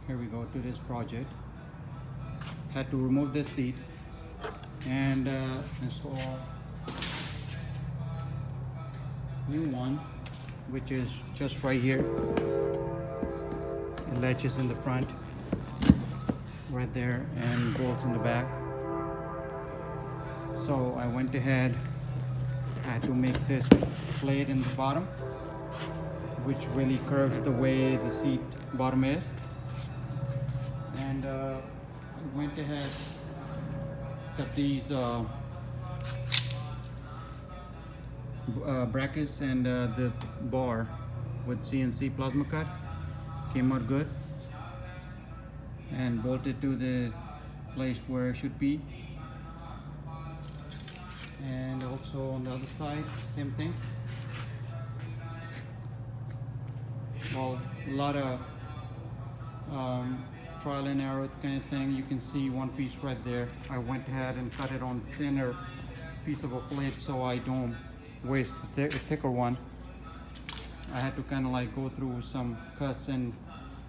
Here we go to this project. Had to remove this seat and install new one, which is just right here. It latches in the front right there and bolts in the back. So I went ahead, had to make this plate in the bottom, which really curves the way the seat bottom is. And I went ahead, cut these brackets and the bar with CNC plasma cut. Came out good. And bolted to the place where it should be. And also on the other side, same thing. Well, a lot of trial and error kind of thing. You can see one piece right there. I went ahead and cut it on the thinner piece of a plate so I don't waste the thicker one. I had to kind of like go through some cuts, and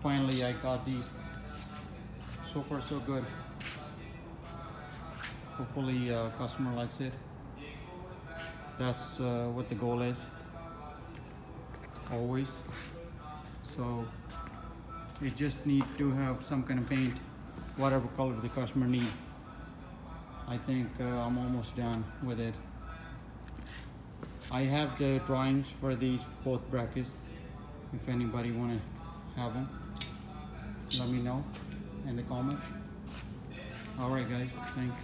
finally I got these. So far so good. Hopefully customer likes it. That's what the goal is, always. So you just need to have some kind of paint, whatever color the customer needs. I think I'm almost done with it. I have the drawings for these both brackets. If anybody want to have them, let me know in the comments. All right guys, thanks.